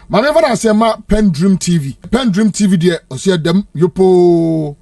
Manever I say ma PENDREAM TV. PENDREAM TV there, I see them yopo.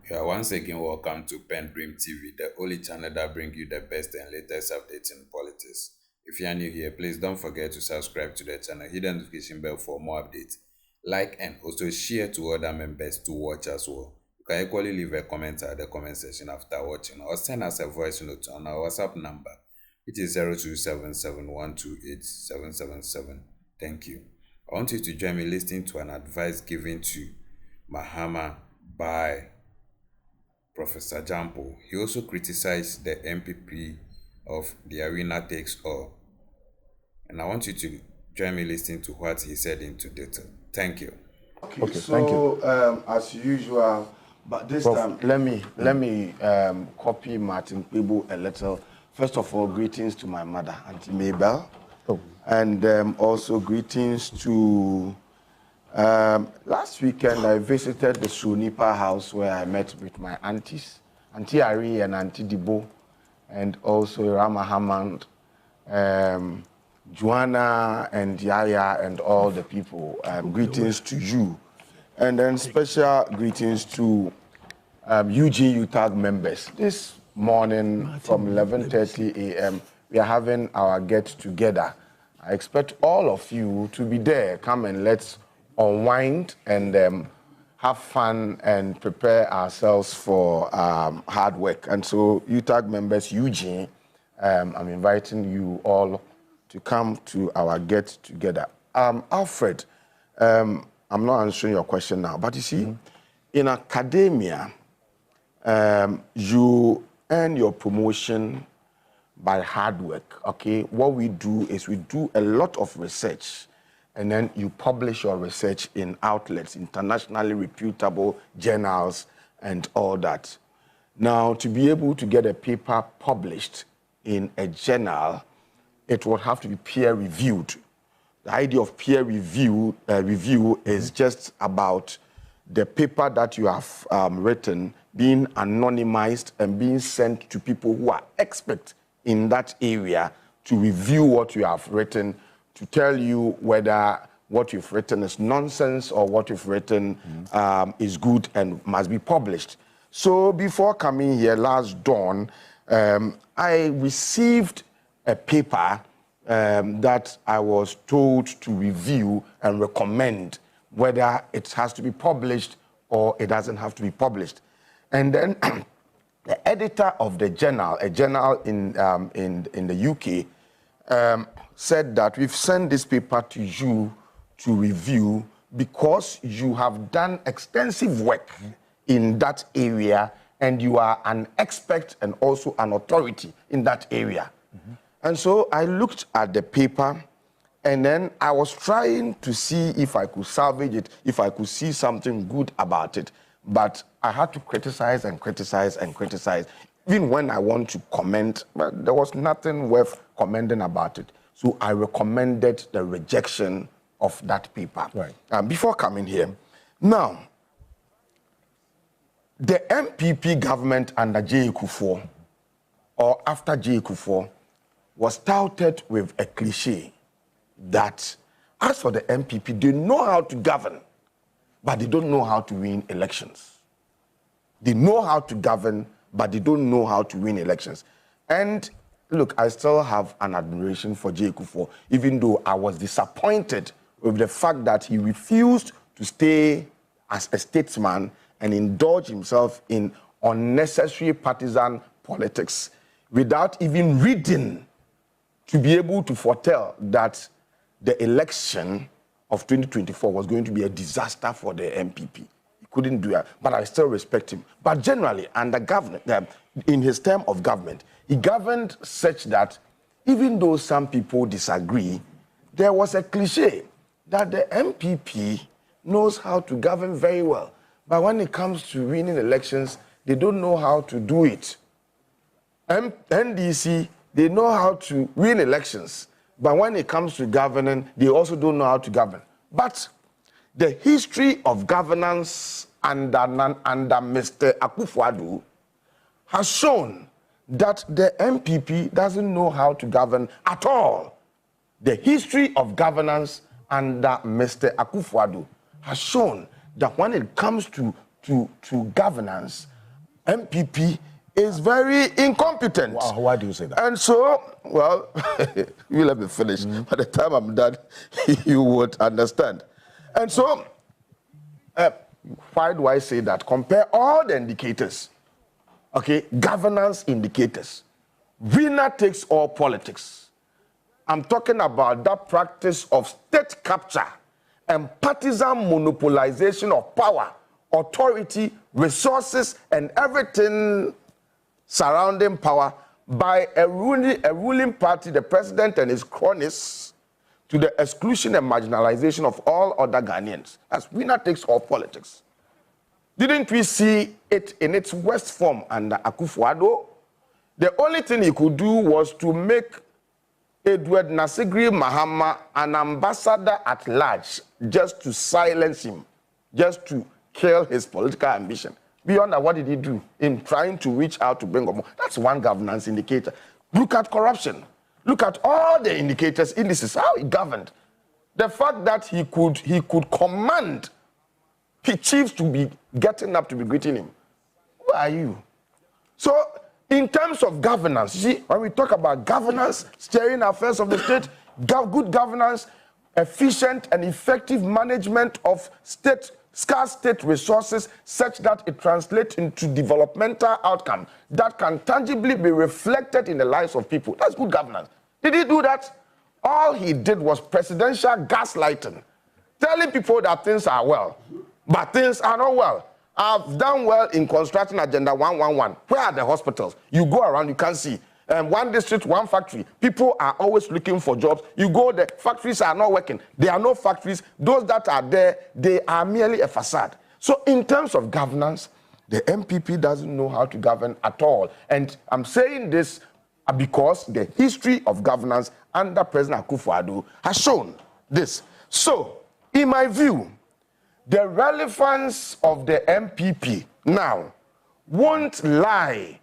You are once again welcome to PENDREAM TV, the only channel that brings you the best and latest updates in politics. If you are new here, please don't forget to subscribe to the channel, hit the notification bell for more updates. Like and also share to other members to watch as well. You can equally leave a comment at the comment section after watching or send us a voice note on our WhatsApp number, which is 0277128777. Thank you. I want you to join me listening to an advice given to Mahama by Professor Gyampo. He also criticized the NPP of the arena takes all. And I want you to join me listening to what he said into detail. Thank you. Okay, thank you. As usual, but this time, let me copy Martin Kwibu a little. First of all, greetings to my mother, Auntie Mabel. And also greetings to... last weekend, I visited the Sunipa house where I met with my aunties, Auntie Ari and Auntie Dibo, and also Rama Hammond, Joanna and Yaya and all the people. Greetings to you. And then special greetings to UG UTAG members. This morning from 11:30 a.m., we are having our get-together. I expect all of you to be there. Come and let's unwind and have fun and prepare ourselves for hard work. And so, UTAG members, Eugene, I'm inviting you all to come to our get-together. Alfred, I'm not answering your question now, but you see, in academia, you earn your promotion by hard work, okay? What we do is we do a lot of research, and then you publish your research in outlets, internationally reputable journals and all that. Now, to be able to get a paper published in a journal, it will have to be peer-reviewed. The idea of peer review is just about the paper that you have written being anonymized and being sent to people who are experts in that area to review what you have written, to tell you whether what you've written is nonsense or what you've written is good and must be published. So before coming here last dawn, I received a paper that I was told to review and recommend whether it has to be published or it doesn't have to be published. And then the editor of the journal, a journal in the UK, said that we've sent this paper to you to review because you have done extensive work in that area and you are an expert and also an authority in that area. And so I looked at the paper and then I was trying to see if I could salvage it, if I could see something good about it. But I had to criticize and criticize and criticize. Even when I want to comment, but there was nothing worth commenting about it. So I recommended the rejection of that paper. Right. Before coming here. Now, the NPP government under J. Kufuor, or after J. Kufuor, was touted with a cliche that as for the NPP, they know how to govern, but they don't know how to win elections. They know how to govern, but they don't know how to win elections. And look, I still have an admiration for J. Kufuor, even though I was disappointed with the fact that he refused to stay as a statesman and indulge himself in unnecessary partisan politics without even reading to be able to foretell that the election of 2024 was going to be a disaster for the NPP. He couldn't do that, but I still respect him. But generally, under government, in his term of government, he governed such that even though some people disagree, there was a cliche that the NPP knows how to govern very well. But when it comes to winning elections, they don't know how to do it. NDC, they know how to win elections. But when it comes to governing, they also don't know how to govern. But the history of governance under Mr. Akufo-Addo has shown that the NPP doesn't know how to govern at all. the history of governance under Mr. Akufo-Addo has shown that when it comes to governance, NPP is very incompetent. Wow, why do you say that? And so, well, you let me finish. By the time I'm done, you would understand. And so, why do I say that? Compare all the indicators, okay, governance indicators. Winner takes all politics. I'm talking about that practice of state capture and partisan monopolization of power, authority, resources, and everything surrounding power by a ruling party, the president and his cronies, to the exclusion and marginalization of all other Ghanaians. As winner takes all politics. Didn't we see it in its worst form under Akufo-Addo? The only thing he could do was to make Edward Nasegri Mahama an ambassador at large, just to silence him, just to kill his political ambition. Beyond that, what did he do in trying to reach out to bring more? That's one governance indicator. Look at corruption. Look at all the indicators, indices, how he governed. The fact that he could command chiefs to be getting up to be greeting him. Who are you? So, in terms of governance, you see, when we talk about governance, steering affairs of the state, good governance, efficient and effective management of scarce state resources such that it translates into developmental outcome that can tangibly be reflected in the lives of people. That's good governance. Did he do that? All he did was presidential gaslighting, telling people that things are well, but things are not well. I've done well in constructing Agenda 111. Where are the hospitals? You go around, you can't see. One district, one factory. People are always looking for jobs. You go there, factories are not working. There are no factories. Those that are there, they are merely a facade. So in terms of governance, the NPP doesn't know how to govern at all. And I'm saying this because the history of governance under President Akufo-Addo has shown this. So, in my view, the relevance of the NPP now won't lie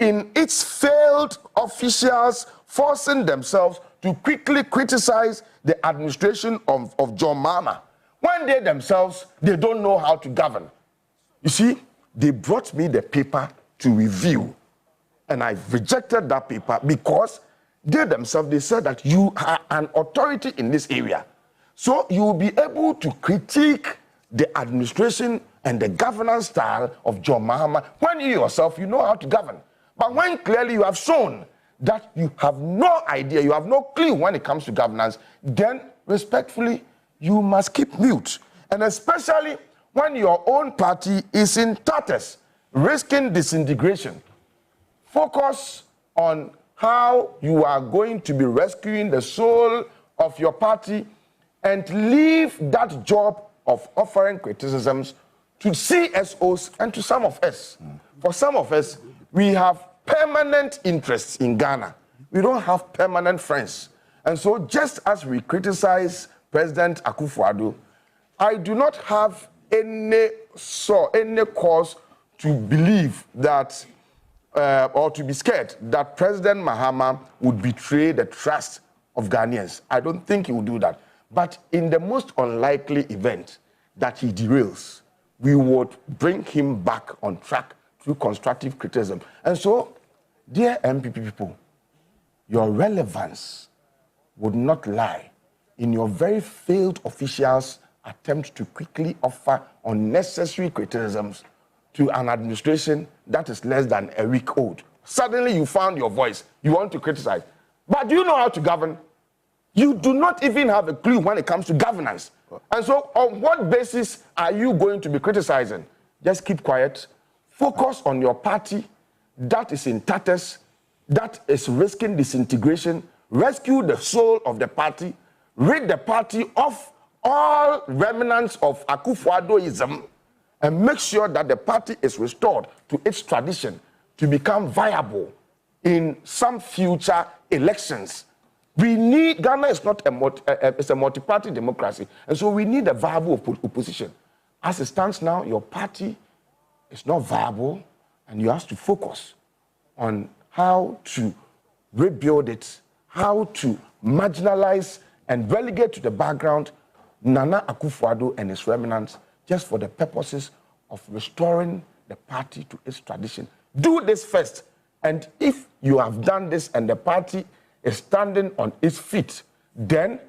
in its failed officials forcing themselves to quickly criticize the administration of John Mahama when they themselves, they don't know how to govern. You see, they brought me the paper to review, and I rejected that paper because they themselves, they said that you are an authority in this area. So you will be able to critique the administration and the governance style of John Mahama when you yourself, you know how to govern. But when clearly you have shown that you have no idea, you have no clue when it comes to governance, then respectfully, you must keep mute. And especially when your own party is in tatters, risking disintegration. Focus on how you are going to be rescuing the soul of your party and leave that job of offering criticisms to CSOs and to some of us. For some of us, we have permanent interests in Ghana. We don't have permanent friends. And so just as we criticize President Akufo-Addo, I do not have any cause to believe that, or to be scared that President Mahama would betray the trust of Ghanaians. I don't think he will do that. But in the most unlikely event that he derails, we would bring him back on track through constructive criticism. And so, dear NPP people, your relevance would not lie in your very failed officials' attempt to quickly offer unnecessary criticisms to an administration that is less than a week old. Suddenly you found your voice, you want to criticize. But do you know how to govern? You do not even have a clue when it comes to governance. And so on what basis are you going to be criticizing? Just keep quiet. Focus on your party that is in tatters, that is risking disintegration. Rescue the soul of the party. Rid the party of all remnants of Akufo-Addoism and make sure that the party is restored to its tradition to become viable in some future elections. We need, Ghana is not it's a multi-party democracy, and so we need a viable opposition. As it stands now, your party is not viable, and you have to focus on how to rebuild it, how to marginalize and relegate to the background Nana Akufo-Addo and his remnants just for the purposes of restoring the party to its tradition. Do this first. And if you have done this and the party is standing on its feet, then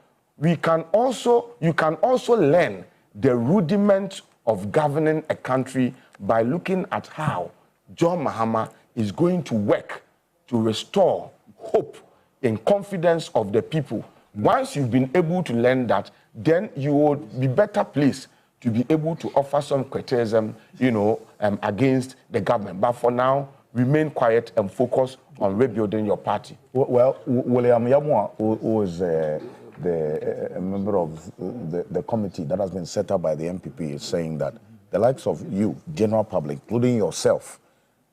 you can also learn the rudiment of governing a country by looking at how John Mahama is going to work to restore hope and confidence of the people. Once you've been able to learn that, then you will be better placed to be able to offer some criticism, against the government. But for now, remain quiet and focus on rebuilding your party. Well, William Yamwa, who is a member of the committee that has been set up by the NPP, is saying that the likes of you, general public, including yourself,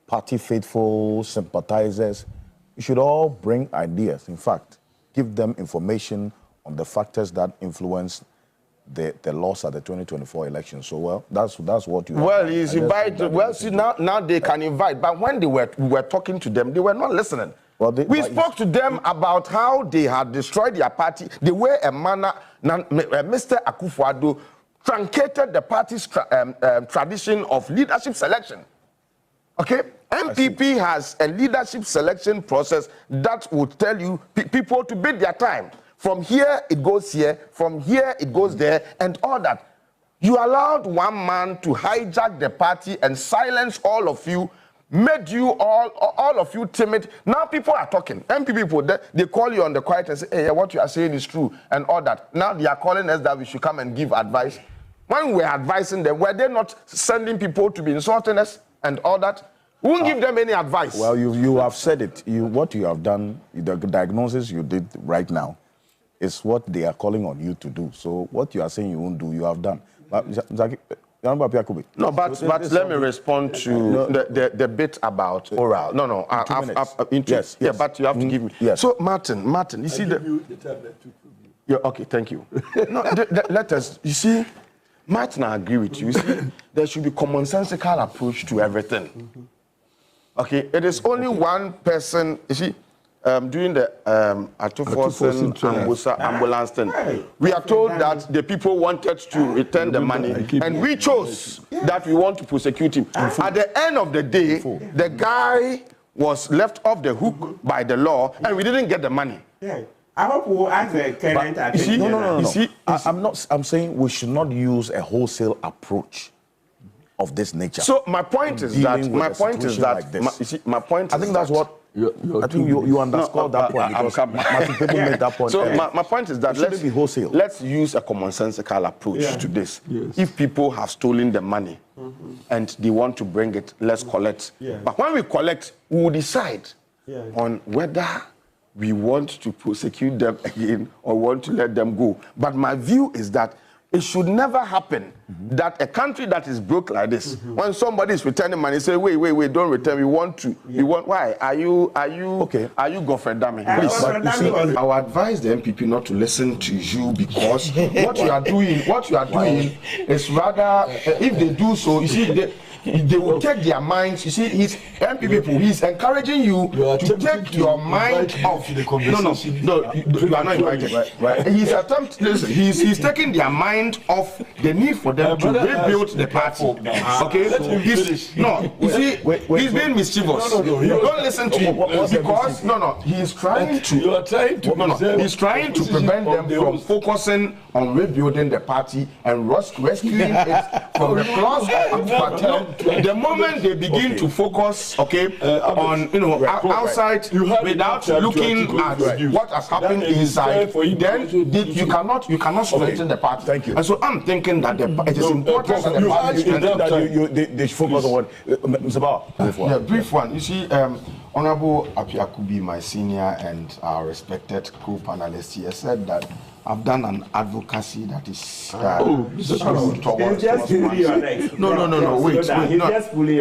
party faithful, sympathizers, you should all bring ideas. In fact, give them information on the factors that influence the loss at the 2024 election. So, well, that's what you... Well, he's invited. Well, see, now they can invite. But when we were talking to them, they were not listening. Well, we spoke to them about how they had destroyed their party. They were a manner... Mr. Akufo-Addo truncated the party's tradition of leadership selection. Okay? NPP has a leadership selection process that would tell you people to bid their time. From here, it goes here. From here, it goes there, and all that. You allowed one man to hijack the party and silence all of you, made you all of you timid. Now people are talking. NPP people, they call you on the quiet and say, hey, what you are saying is true, and all that. Now they are calling us that we should come and give advice. When we were advising them, were they not sending people to be insulting us and all that? We won't give them any advice. Well, you have said it. What you have done, the diagnosis you did right now, is what they are calling on you to do. So what you are saying you won't do, you have done. No, but let me respond to the bit about oral. No, yes. Yeah, but you have to give me. Yes. So Martin, you see yeah, okay, thank you. No, let us. You see, Martin, I agree with you. You see, there should be commonsensical approach to everything. Okay, it is only one person. You see. During the Atufosen ambulance thing, we are told that the people wanted to return the money, and we chose that we want to prosecute him. At the end of the day, the guy was left off the hook by the law, and we didn't get the money. I hope we'll ask the current. No. I'm saying we should not use a wholesale approach of this nature. So my point is that I think that's what. I think you underscore that point because people made that point. So my point is that let's be wholesale. Let's use a commonsensical approach to this. Yes. If people have stolen the money and they want to bring it, let's collect. But when we collect, we will decide on whether we want to prosecute them again or want to let them go. But my view is that it should never happen that a country that is broke like this, when somebody is returning money, say, wait, don't return. We want. Why? Are you okay? Are you Godfrey Dami? Please. I will advise the NPP not to listen to you because what you are doing is rather, if they do so, you see, they will take their minds. You see, he's NPP people. He's encouraging you to take your mind off. No, you are not invited. Right. He's he's taking their mind off the need for them to rebuild the party. Okay? You see, he's being mischievous. Don't listen to him because he's trying to. He's trying to prevent them from focusing on rebuilding the party and rescuing it from the claws of cartel. The moment they begin to focus, on outside without looking at what has happened inside, then you cannot strengthen the party. Thank you. And so I'm thinking that it is important that the party they should focus on what Mr. Bauer. Brief one. You see, Honorable Apiakubi, my senior and our respected co-panelist here, said that I've done an advocacy that is wait.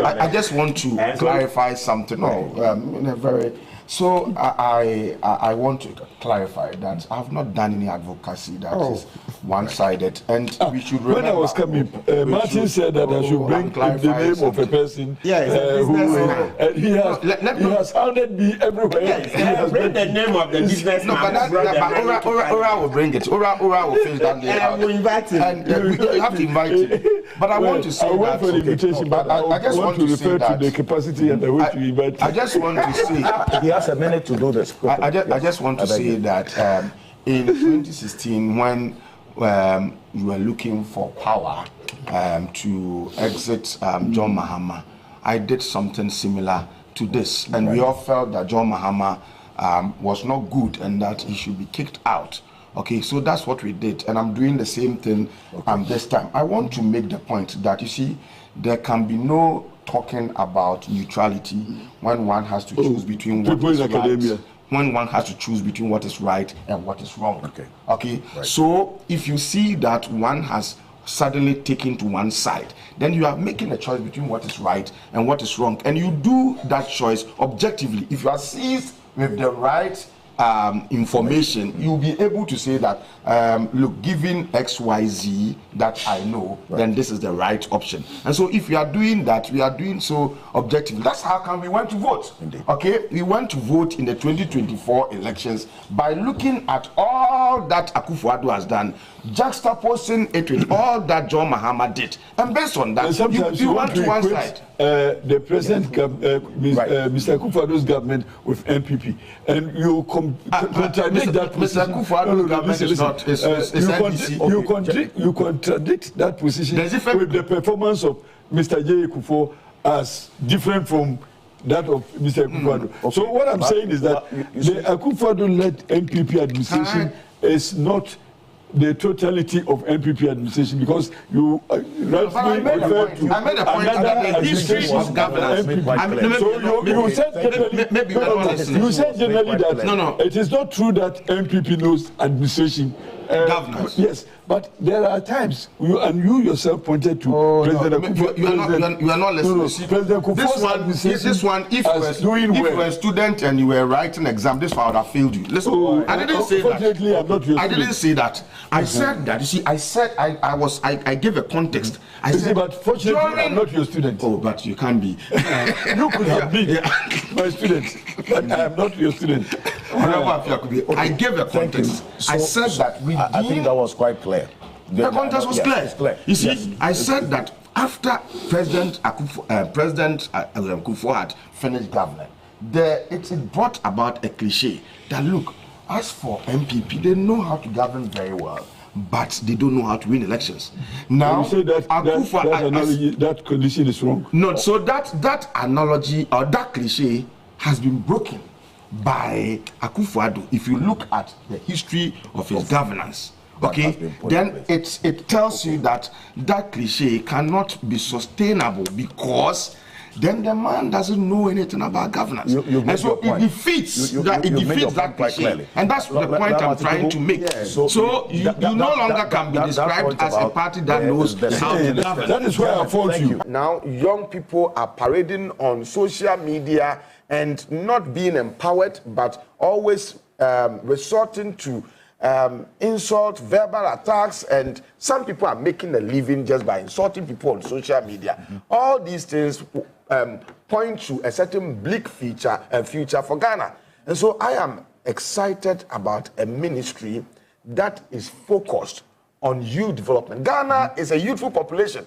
I just want to clarify something. In a very So I want to clarify that I have not done any advocacy that is one-sided, and we should remember. When I was coming, Martin said that I should bring the name of a person. And he has hounded me everywhere. Yes, bring the name of the businessman. No, but Ora will bring it. Ora will face that name. I will invite him. And we have to invite him. But I want to say I went for the invitation, but I just want to refer to the capacity and the way to invite him. I just want to say. He has a minute to do this. I just want to say that in 2016, when you were looking for power to exit John Mahama, I did something similar to this, and we all felt that John Mahama was not good and that he should be kicked out. Okay, so that's what we did, and I'm doing the same thing this time. I want to make the point that, you see, there can be no talking about neutrality when one has to choose between what is right, when one has to choose between what is right and what is wrong. Okay. Right. So if you see that one has suddenly taken to one side, then you are making a choice between what is right and what is wrong, and you do that choice objectively. If you are seized with the right information, you'll be able to say that, look, given XYZ that I know, then this is the right option. And so if we are doing that, we are doing so objectively. That's how come we went to vote. Indeed. Okay, we went to vote in the 2024 elections by looking at all that Akufo-Addo has done, juxtaposing it with all that John Mahama did. And based on that, you went to one side. The present Mr. Akufo-Addo's government with NPP, and you contradict that Mr. Akufo-Addo's government is not NPC. You contradict that position with the performance of Mr. J. Akufo as different from that of Mr. Akufo-Addo. So what I'm saying is that the Akufo-Addo-led NPP administration is not the totality of NPP administration, because you rightly refer to another history of governance. So you said generally that it is not true that NPP knows administration. Governance. Yes, but there are times you yourself pointed to President Akufo. You are not listening. President This one, if you were a student and you were writing exam, this one would have failed you. Listen, I didn't say that. I'm not your I didn't say that. I said that. You see, I gave a context. I said, but fortunately, I'm not your student. Oh, but you can be. You could have been my student, but I am not your student. I gave a context. I said that I think that was quite clear. The context was clear. You see, I said that after President Akufo had finished governing, it brought about a cliche that, look, as for NPP, they know how to govern very well, but they don't know how to win elections. Now, you say that that condition is wrong. No, so that analogy or that cliche has been broken by Akufo-Addo. If you look at the history of his governance, okay, then it tells you that cliche cannot be sustainable, because then the man doesn't know anything about governance. And so it defeats that cliche. And that's the point I'm trying to make. So you no longer can be described as a party that knows how to govern. That is why I fault you. Now, young people are parading on social media and not being empowered, but always resorting to insult, verbal attacks, and some people are making a living just by insulting people on social media. All these things point to a certain bleak future for Ghana. And so I am excited about a ministry that is focused on youth development. Ghana is a youthful population.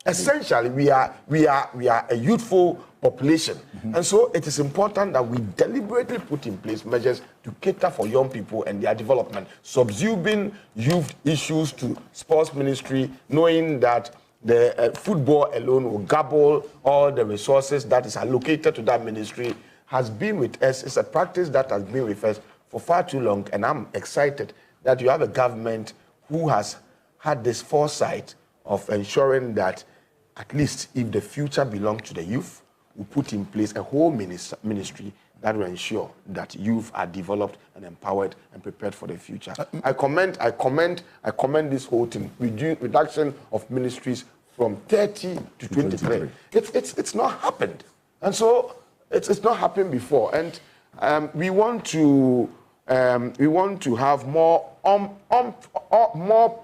Essentially, we are a youthful population. And so it is important that we deliberately put in place measures to cater for young people and their development, subsuming youth issues to sports ministry, knowing that the football alone will gobble all the resources that is allocated to that ministry, has been with us. It's a practice that has been with us for far too long, and I'm excited that you have a government who has had this foresight of ensuring that at least if the future belongs to the youth, we put in place a whole ministry that will ensure that youth are developed and empowered and prepared for the future. I commend this whole thing, reduction of ministries from 30 to 23. It's not happened. And so it's not happened before. And we want to have more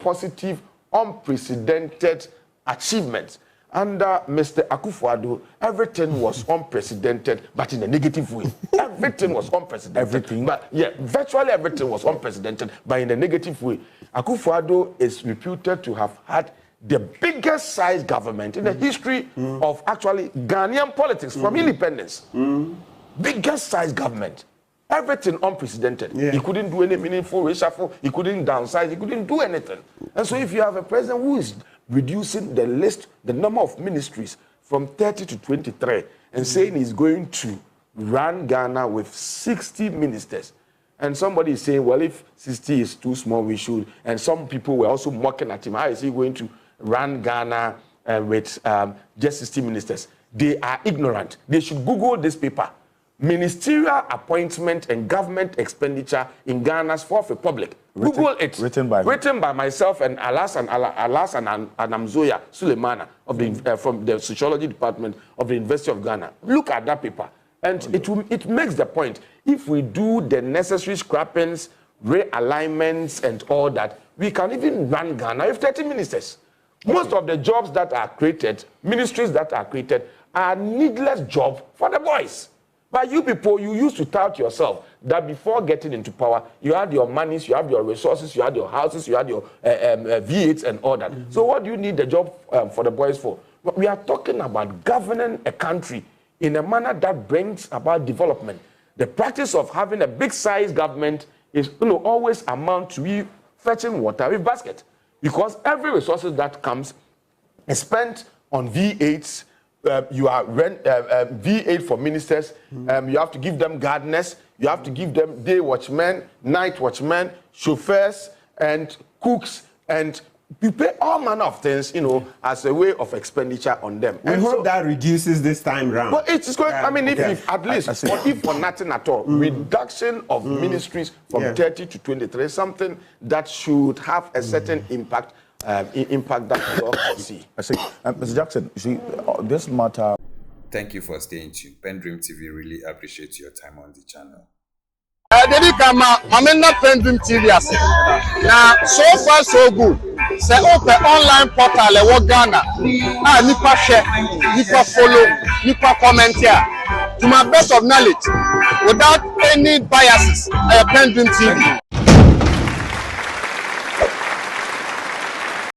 positive, unprecedented achievements. Under Mr. Akufo-Addo, everything was unprecedented, but in a negative way. Everything was unprecedented. Everything? But yeah, virtually everything was unprecedented, but in a negative way. Akufo-Addo is reputed to have had the biggest size government in the history of actually Ghanaian politics from independence. Biggest size government. Everything unprecedented. Yeah. He couldn't do any meaningful reshuffle. He couldn't downsize. He couldn't do anything. And so if you have a president who is reducing the list, the number of ministries from 30 to 23 and saying he's going to run Ghana with 60 ministers, and somebody is saying, well, if 60 is too small, we should. And some people were also mocking at him. How is he going to run Ghana with just 60 ministers? They are ignorant. They should Google this paper. Ministerial appointment and government expenditure in Ghana's Fourth Republic. Google it. Written by myself and Alas and Anamzoya Suleimana of the from the sociology department of the University of Ghana. Look at that paper, and it makes the point. If we do the necessary scrappings, realignments, and all that, we can even run Ghana with 30 ministers. Most of the jobs that are created, ministries that are created, are needless jobs for the boys. But you people, you used to tout yourself that before getting into power, you had your monies, you have your resources, you had your houses, you had your V8s and all that. So what do you need the job for the boys for? We are talking about governing a country in a manner that brings about development. The practice of having a big-size government is always amount to you fetching water with basket. Because every resources that comes is spent on V8s. You are V8 for ministers. You have to give them gardeners. You have to give them day watchmen, night watchmen, chauffeurs, and cooks, and you pay all manner of things, as a way of expenditure on them. We hope that reduces this time round. But it's going. I mean, if at least, or if for nothing at all, reduction of ministries from 30 to 23, something that should have a certain impact. Impact that we all can see. I see. Mr. Jackson, you see, this matter. Thank you for staying tuned. PENDREAM TV really appreciates your time on the channel. Dedi kama amena PENDREAM TV ase. Na so far so good. Say open online portal e wo Ghana. Nipa share, nipa follow, nipa comment here. To my best of knowledge, without any biases, PENDREAM TV.